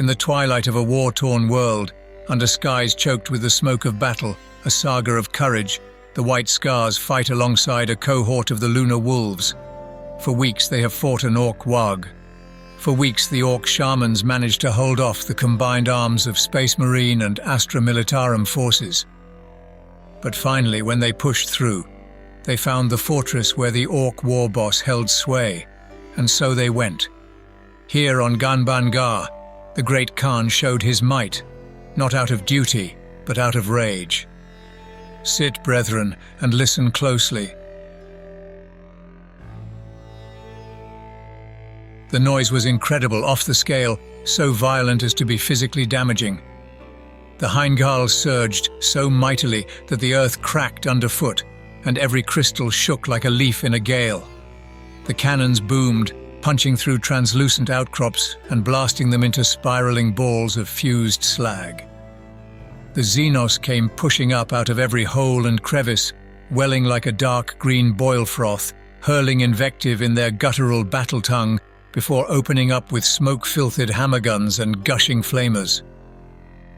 In the twilight of a war-torn world, under skies choked with the smoke of battle, a saga of courage, the White Scars fight alongside a cohort of the Lunar Wolves. For weeks they have fought an Orc Wag. For weeks the Orc shamans managed to hold off the combined arms of Space Marine and Astra Militarum forces. But finally, when they pushed through, they found the fortress where the Orc war boss held sway, and so they went. Here on Ganbangar, the great Khan showed his might, not out of duty, but out of rage. Sit, brethren, and listen closely. The noise was incredible, off the scale, so violent as to be physically damaging. The Heimgall surged so mightily that the earth cracked underfoot, and every crystal shook like a leaf in a gale. The cannons boomed, punching through translucent outcrops and blasting them into spiraling balls of fused slag. The Xenos came pushing up out of every hole and crevice, welling like a dark green boil froth, hurling invective in their guttural battle tongue before opening up with smoke-filtered hammer guns and gushing flamers.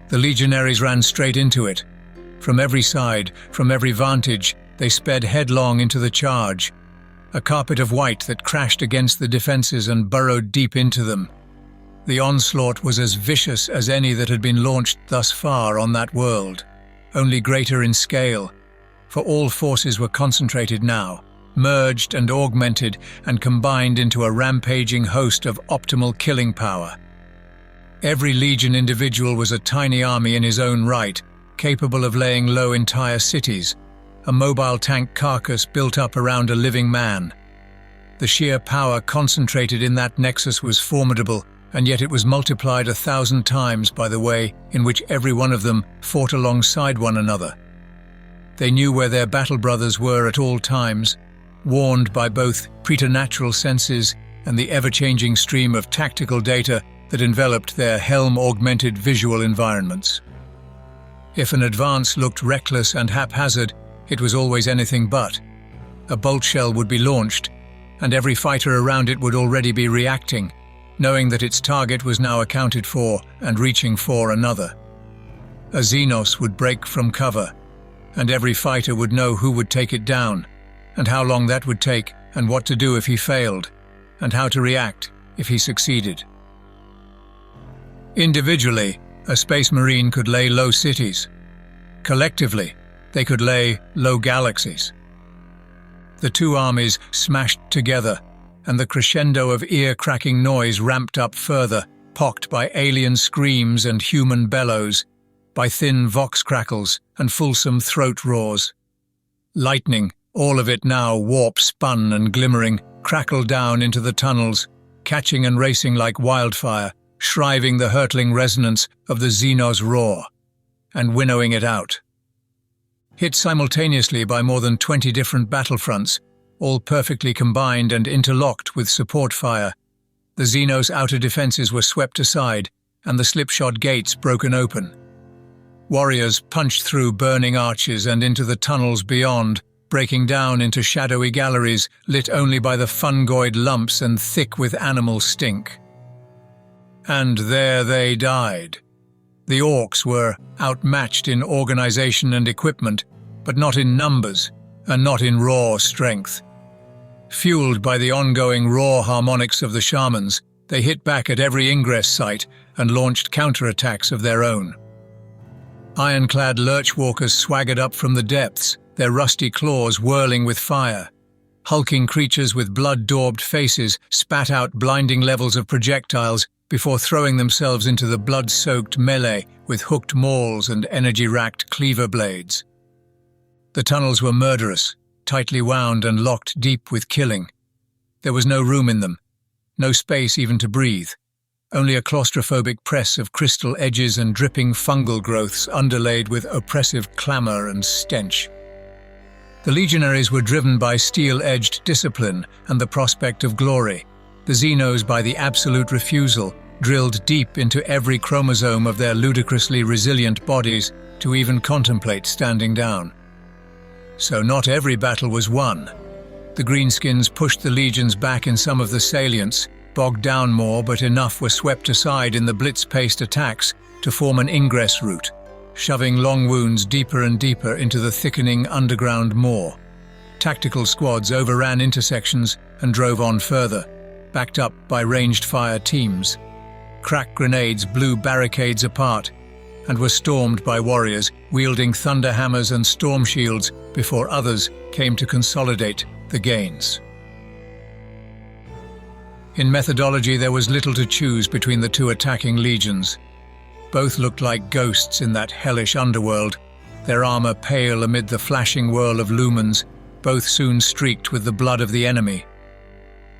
The legionaries ran straight into it. From every side, from every vantage, they sped headlong into the charge, a carpet of white that crashed against the defenses and burrowed deep into them. The onslaught was as vicious as any that had been launched thus far on that world, only greater in scale, for all forces were concentrated now, merged and augmented and combined into a rampaging host of optimal killing power. Every legion individual was a tiny army in his own right, capable of laying low entire cities, a mobile tank carcass built up around a living man. The sheer power concentrated in that nexus was formidable, and yet it was multiplied 1,000 times by the way in which every one of them fought alongside one another. They knew where their battle brothers were at all times, warned by both preternatural senses and the ever-changing stream of tactical data that enveloped their helm-augmented visual environments. If an advance looked reckless and haphazard, it was always anything but. A bolt shell would be launched, and every fighter around it would already be reacting, knowing that its target was now accounted for and reaching for another. A Xenos would break from cover, and every fighter would know who would take it down, and how long that would take, and what to do if he failed, and how to react if he succeeded. Individually, a Space Marine could lay low cities. Collectively, they could lay low galaxies. The two armies smashed together, and the crescendo of ear-cracking noise ramped up further, pocked by alien screams and human bellows, by thin vox crackles and fulsome throat roars. Lightning, all of it now warp-spun and glimmering, crackled down into the tunnels, catching and racing like wildfire, shriving the hurtling resonance of the Xenos roar, and winnowing it out. Hit simultaneously by more than 20 different battlefronts, all perfectly combined and interlocked with support fire, the Xenos' outer defenses were swept aside and the slipshod gates broken open. Warriors punched through burning arches and into the tunnels beyond, breaking down into shadowy galleries lit only by the fungoid lumps and thick with animal stink. And there they died. The Orcs were outmatched in organization and equipment, but not in numbers and not in raw strength. Fueled by the ongoing raw harmonics of the shamans, they hit back at every ingress site and launched counterattacks of their own. Ironclad lurchwalkers swaggered up from the depths, their rusty claws whirling with fire. Hulking creatures with blood-daubed faces spat out blinding levels of projectiles before throwing themselves into the blood-soaked melee with hooked mauls and energy-racked cleaver blades. The tunnels were murderous, tightly wound and locked deep with killing. There was no room in them, no space even to breathe, only a claustrophobic press of crystal edges and dripping fungal growths underlaid with oppressive clamor and stench. The legionaries were driven by steel-edged discipline and the prospect of glory, the Xenos by the absolute refusal, drilled deep into every chromosome of their ludicrously resilient bodies to even contemplate standing down. So not every battle was won. The greenskins pushed the legions back in some of the salients, bogged down more, but enough were swept aside in the blitz-paced attacks to form an ingress route, shoving long wounds deeper and deeper into the thickening underground moor. Tactical squads overran intersections and drove on further, backed up by ranged fire teams. Crack grenades blew barricades apart and were stormed by warriors wielding thunder hammers and storm shields before others came to consolidate the gains. In methodology, there was little to choose between the two attacking legions. Both looked like ghosts in that hellish underworld, their armor pale amid the flashing whirl of lumens, both soon streaked with the blood of the enemy.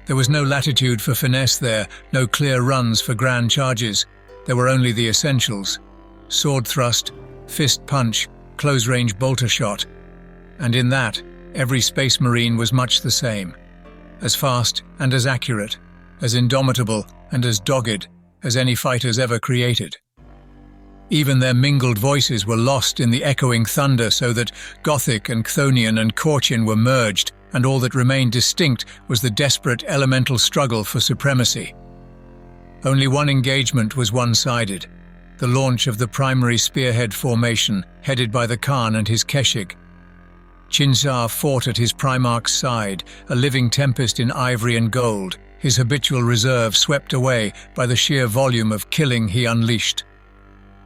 There was no latitude for finesse there, no clear runs for grand charges. There were only the essentials: sword thrust, fist punch, close-range bolter shot. And in that, every Space Marine was much the same. As fast and as accurate, as indomitable and as dogged as any fighters ever created. Even their mingled voices were lost in the echoing thunder, so that Gothic and Chthonian and Korchin were merged, and all that remained distinct was the desperate elemental struggle for supremacy. Only one engagement was one-sided: the launch of the primary spearhead formation, headed by the Khan and his Keshig. Chinzar fought at his Primarch's side, a living tempest in ivory and gold, his habitual reserve swept away by the sheer volume of killing he unleashed.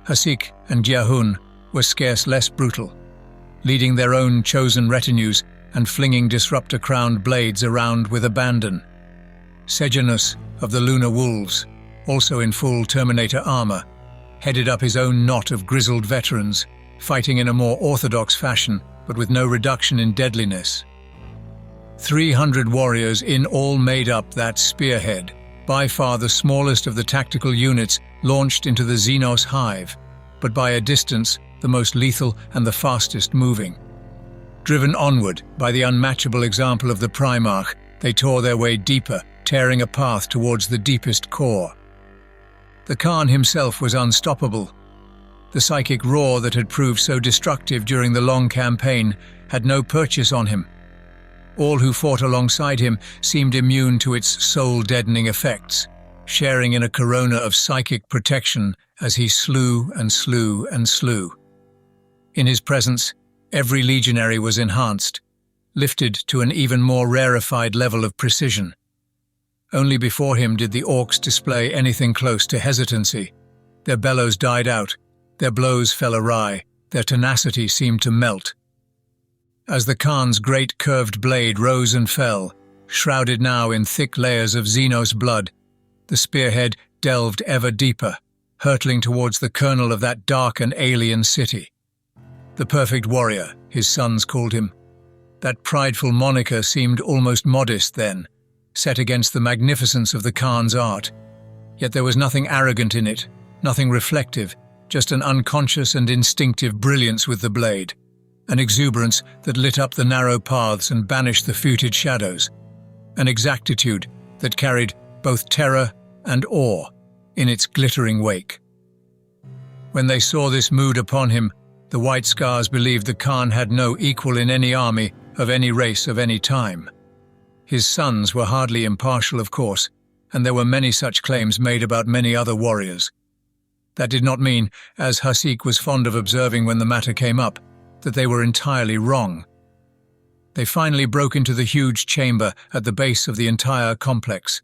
Hasik and Jiahun were scarce less brutal, leading their own chosen retinues and flinging disruptor-crowned blades around with abandon. Sejanus of the Lunar Wolves, also in full Terminator armor, headed up his own knot of grizzled veterans, fighting in a more orthodox fashion, but with no reduction in deadliness. 300 warriors in all made up that spearhead, by far the smallest of the tactical units launched into the Xenos hive, but by a distance the most lethal and the fastest moving. Driven onward by the unmatchable example of the Primarch, they tore their way deeper, tearing a path towards the deepest core. The Khan himself was unstoppable. The psychic roar that had proved so destructive during the long campaign had no purchase on him. All who fought alongside him seemed immune to its soul-deadening effects, sharing in a corona of psychic protection as he slew and slew and slew. In his presence, every legionary was enhanced, lifted to an even more rarefied level of precision. Only before him did the orcs display anything close to hesitancy. Their bellows died out, their blows fell awry, their tenacity seemed to melt. As the Khan's great curved blade rose and fell, shrouded now in thick layers of Xenos blood, the spearhead delved ever deeper, hurtling towards the kernel of that dark and alien city. The perfect warrior, his sons called him. That prideful moniker seemed almost modest then, set against the magnificence of the Khan's art. Yet there was nothing arrogant in it, nothing reflective, just an unconscious and instinctive brilliance with the blade, an exuberance that lit up the narrow paths and banished the footed shadows, an exactitude that carried both terror and awe in its glittering wake. When they saw this mood upon him, the White Scars believed the Khan had no equal in any army of any race of any time. His sons were hardly impartial, of course, and there were many such claims made about many other warriors. That did not mean, as Hasik was fond of observing when the matter came up, that they were entirely wrong. They finally broke into the huge chamber at the base of the entire complex.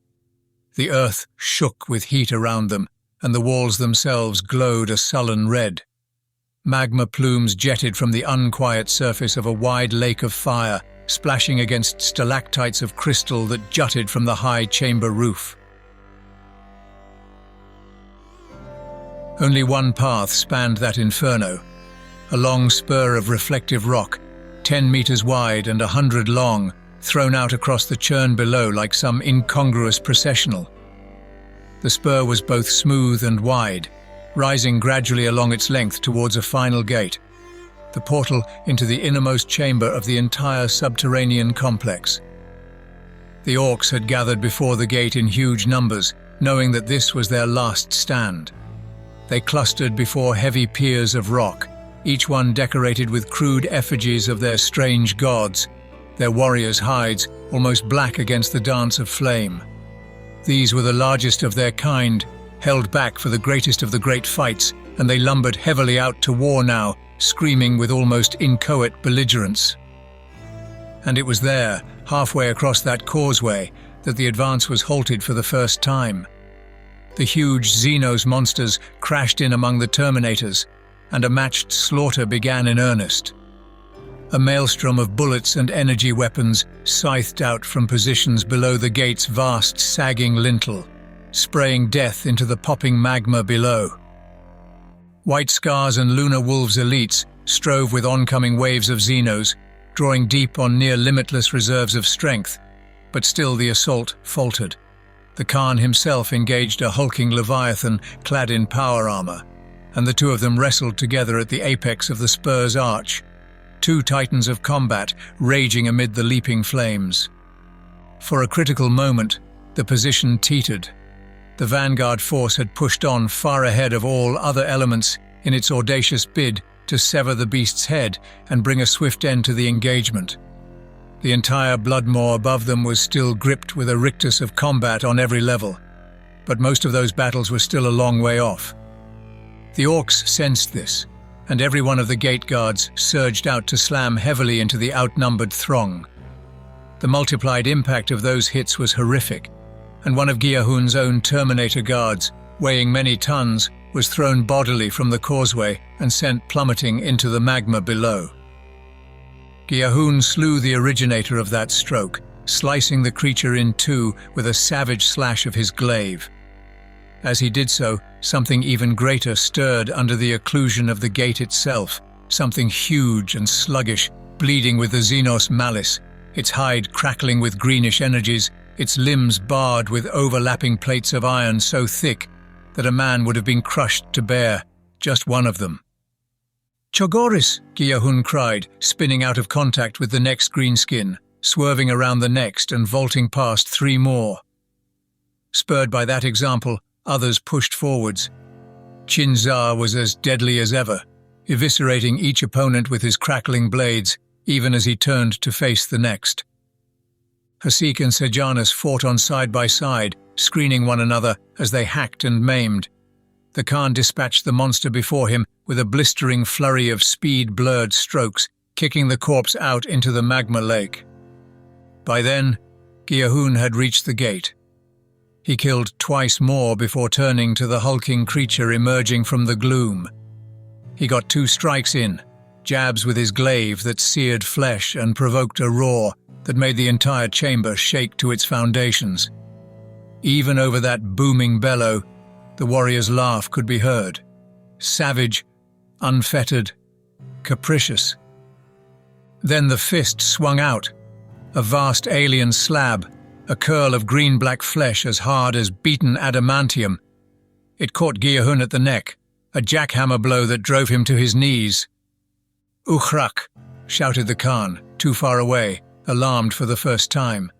The earth shook with heat around them, and the walls themselves glowed a sullen red. Magma plumes jetted from the unquiet surface of a wide lake of fire, splashing against stalactites of crystal that jutted from the high chamber roof. Only one path spanned that inferno, a long spur of reflective rock, 10 meters wide and 100 long, thrown out across the churn below like some incongruous processional. The spur was both smooth and wide, rising gradually along its length towards a final gate, the portal into the innermost chamber of the entire subterranean complex. The orcs had gathered before the gate in huge numbers, knowing that this was their last stand. They clustered before heavy piers of rock, each one decorated with crude effigies of their strange gods, their warriors' hides almost black against the dance of flame. These were the largest of their kind, held back for the greatest of the great fights, and they lumbered heavily out to war now, screaming with almost inchoate belligerence. And it was there, halfway across that causeway, that the advance was halted for the first time. The huge Xenos monsters crashed in among the Terminators, and a matched slaughter began in earnest. A maelstrom of bullets and energy weapons scythed out from positions below the gate's vast, sagging lintel, spraying death into the popping magma below. White Scars and Lunar Wolves elites strove with oncoming waves of Xenos, drawing deep on near-limitless reserves of strength, but still the assault faltered. The Khan himself engaged a hulking Leviathan clad in power armor, and the two of them wrestled together at the apex of the Spur's arch, two titans of combat raging amid the leaping flames. For a critical moment, the position teetered. The vanguard force had pushed on far ahead of all other elements in its audacious bid to sever the beast's head and bring a swift end to the engagement. The entire Bloodmaw above them was still gripped with a rictus of combat on every level, but most of those battles were still a long way off. The Orcs sensed this, and every one of the gate guards surged out to slam heavily into the outnumbered throng. The multiplied impact of those hits was horrific, and one of Giahun's own Terminator guards, weighing many tons, was thrown bodily from the causeway and sent plummeting into the magma below. Giahun slew the originator of that stroke, slicing the creature in two with a savage slash of his glaive. As he did so, something even greater stirred under the occlusion of the gate itself, something huge and sluggish, bleeding with the Xenos malice, its hide crackling with greenish energies, its limbs barred with overlapping plates of iron so thick that a man would have been crushed to bear just one of them. "Chogoris!" Giahun cried, spinning out of contact with the next greenskin, swerving around the next and vaulting past three more. Spurred by that example, others pushed forwards. Chinzar was as deadly as ever, eviscerating each opponent with his crackling blades, even as he turned to face the next. Hasik and Sejanus fought on side by side, screening one another as they hacked and maimed. The Khan dispatched the monster before him with a blistering flurry of speed-blurred strokes, kicking the corpse out into the magma lake. By then, Giahun had reached the gate. He killed twice more before turning to the hulking creature emerging from the gloom. He got two strikes in, jabs with his glaive that seared flesh and provoked a roar that made the entire chamber shake to its foundations. Even over that booming bellow, the warrior's laugh could be heard. Savage, unfettered, capricious. Then the fist swung out, a vast alien slab, a curl of green-black flesh as hard as beaten adamantium. It caught Giahun at the neck, a jackhammer blow that drove him to his knees. "Ukhrak!" shouted the Khan, too far away, alarmed for the first time.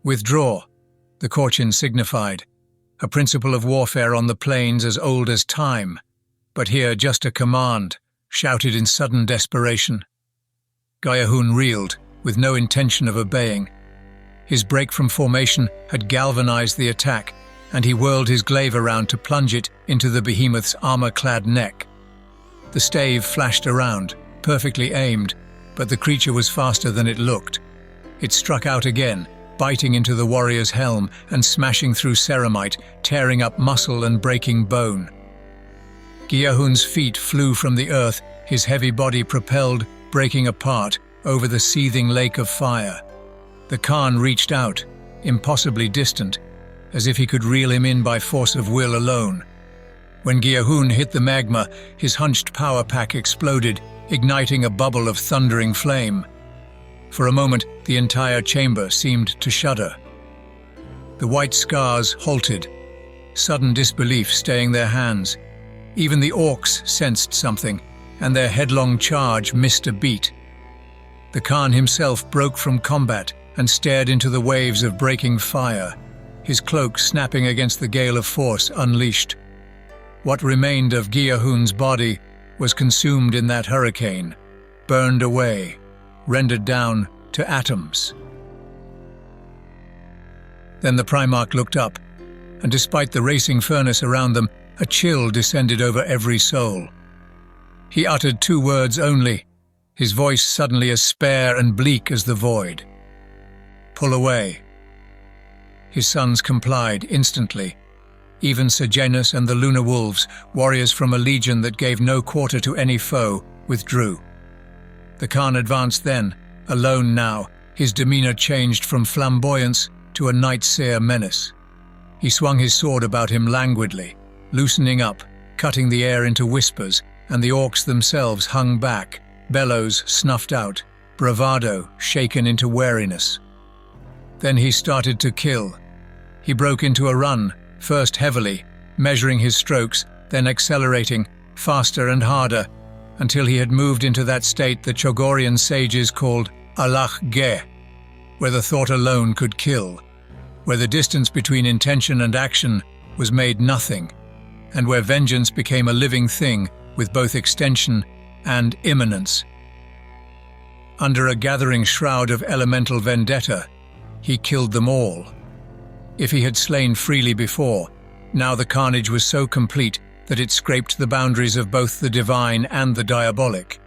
"Withdraw," the Korchin signified, a principle of warfare on the plains as old as time, but here just a command, shouted in sudden desperation. Giahun reeled, with no intention of obeying. His break from formation had galvanized the attack, and he whirled his glaive around to plunge it into the behemoth's armor-clad neck. The stave flashed around, perfectly aimed, but the creature was faster than it looked. It struck out again, biting into the warrior's helm and smashing through ceramite, tearing up muscle and breaking bone. Giahun's feet flew from the earth, his heavy body propelled, breaking apart, over the seething lake of fire. The Khan reached out, impossibly distant, as if he could reel him in by force of will alone. When Giahun hit the magma, his hunched power pack exploded, igniting a bubble of thundering flame. For a moment, the entire chamber seemed to shudder. The White Scars halted, sudden disbelief staying their hands. Even the Orcs sensed something, and their headlong charge missed a beat. The Khan himself broke from combat and stared into the waves of breaking fire, his cloak snapping against the gale of force unleashed. What remained of Giahun's body was consumed in that hurricane, burned away, rendered down to atoms. Then the Primarch looked up, and despite the racing furnace around them, a chill descended over every soul. He uttered 2 words only, his voice suddenly as spare and bleak as the void. "Pull away." His sons complied instantly. Even Sejanus and the Lunar Wolves, warriors from a legion that gave no quarter to any foe, withdrew. The Khan advanced then, alone now, his demeanor changed from flamboyance to a night-seer menace. He swung his sword about him languidly, loosening up, cutting the air into whispers, and the orcs themselves hung back, bellows snuffed out, bravado shaken into wariness. Then he started to kill. He broke into a run, first heavily, measuring his strokes, then accelerating, faster and harder, until he had moved into that state the Chogorian sages called Alach Ge, where the thought alone could kill, where the distance between intention and action was made nothing, and where vengeance became a living thing with both extension and imminence. Under a gathering shroud of elemental vendetta, he killed them all. If he had slain freely before, now the carnage was so complete that it scraped the boundaries of both the divine and the diabolic.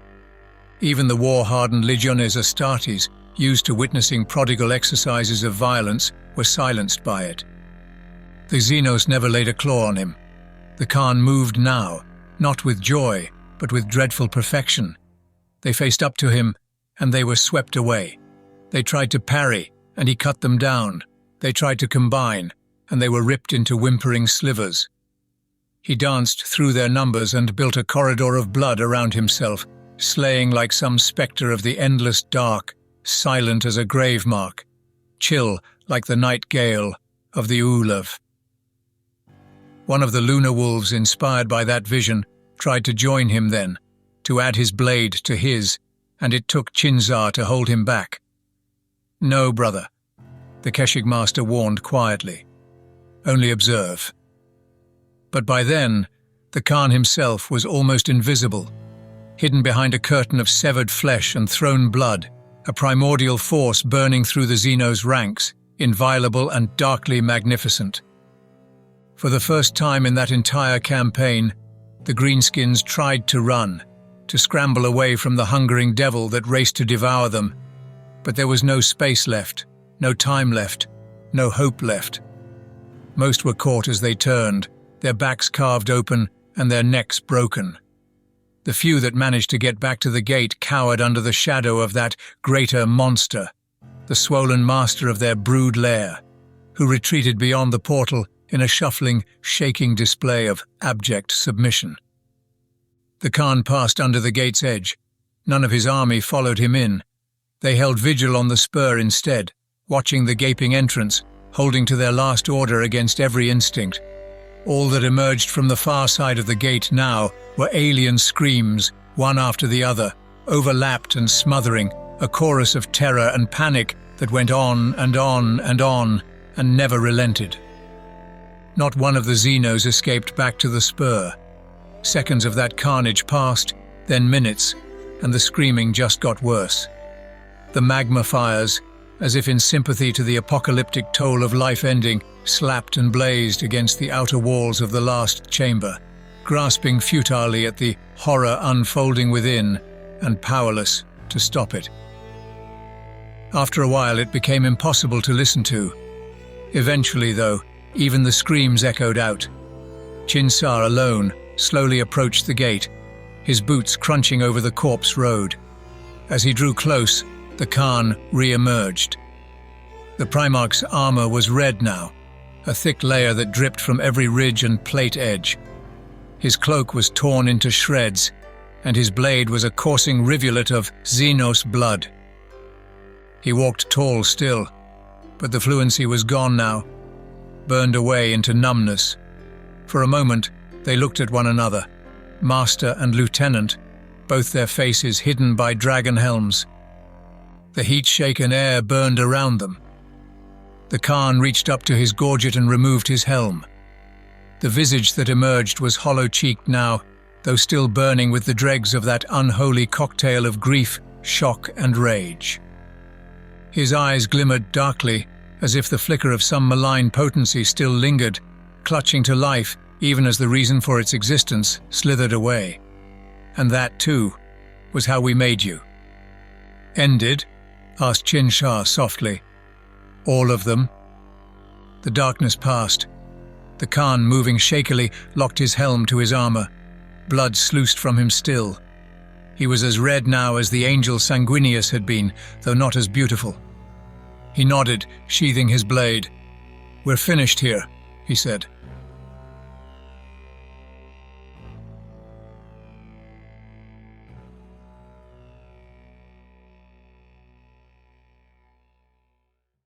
Even the war-hardened legiones Astartes, used to witnessing prodigal exercises of violence, were silenced by it. The Xenos never laid a claw on him. The Khan moved now, not with joy, but with dreadful perfection. They faced up to him, and they were swept away. They tried to parry, and he cut them down. They tried to combine, and they were ripped into whimpering slivers. He danced through their numbers and built a corridor of blood around himself, slaying like some spectre of the endless dark, silent as a grave mark, chill like the night gale of the Ulav. One of the Lunar Wolves, inspired by that vision, tried to join him then, to add his blade to his, and it took Chinzar to hold him back. "No, brother," the Keshig master warned quietly. "Only observe." But by then, the Khan himself was almost invisible, hidden behind a curtain of severed flesh and thrown blood, a primordial force burning through the Xenos' ranks, inviolable and darkly magnificent. For the first time in that entire campaign, the Greenskins tried to run, to scramble away from the hungering devil that raced to devour them, but there was no space left, no time left, no hope left. Most were caught as they turned, their backs carved open and their necks broken. The few that managed to get back to the gate cowered under the shadow of that greater monster, the swollen master of their brood lair, who retreated beyond the portal in a shuffling, shaking display of abject submission. The Khan passed under the gate's edge. None of his army followed him in. They held vigil on the spur instead, watching the gaping entrance, holding to their last order against every instinct. All that emerged from the far side of the gate now were alien screams, one after the other, overlapped and smothering, a chorus of terror and panic that went on and on and on, and never relented. Not one of the Xenos escaped back to the spur. Seconds of that carnage passed, then minutes, and the screaming just got worse. The magma fires, as if in sympathy to the apocalyptic toll of life ending, slapped and blazed against the outer walls of the last chamber, grasping futilely at the horror unfolding within and powerless to stop it. After a while it became impossible to listen to. Eventually, though, even the screams echoed out. Chinsar alone slowly approached the gate, his boots crunching over the corpse road. As he drew close, the Khan re-emerged. The Primarch's armor was red now, a thick layer that dripped from every ridge and plate edge. His cloak was torn into shreds, and his blade was a coursing rivulet of Xenos blood. He walked tall still, but the fluency was gone now, burned away into numbness. For a moment, they looked at one another, master and lieutenant, both their faces hidden by dragon helms. The heat-shaken air burned around them. The Khan reached up to his gorget and removed his helm. The visage that emerged was hollow-cheeked now, though still burning with the dregs of that unholy cocktail of grief, shock and rage. His eyes glimmered darkly, as if the flicker of some malign potency still lingered, clutching to life even as the reason for its existence slithered away. And that, too, was how we made you. Ended? Asked Chin Shah softly. All of them? The darkness passed. The Khan, moving shakily, locked his helm to his armor. Blood sluiced from him still. He was as red now as the angel Sanguinius had been, though not as beautiful. He nodded, sheathing his blade. "We're finished here," he said.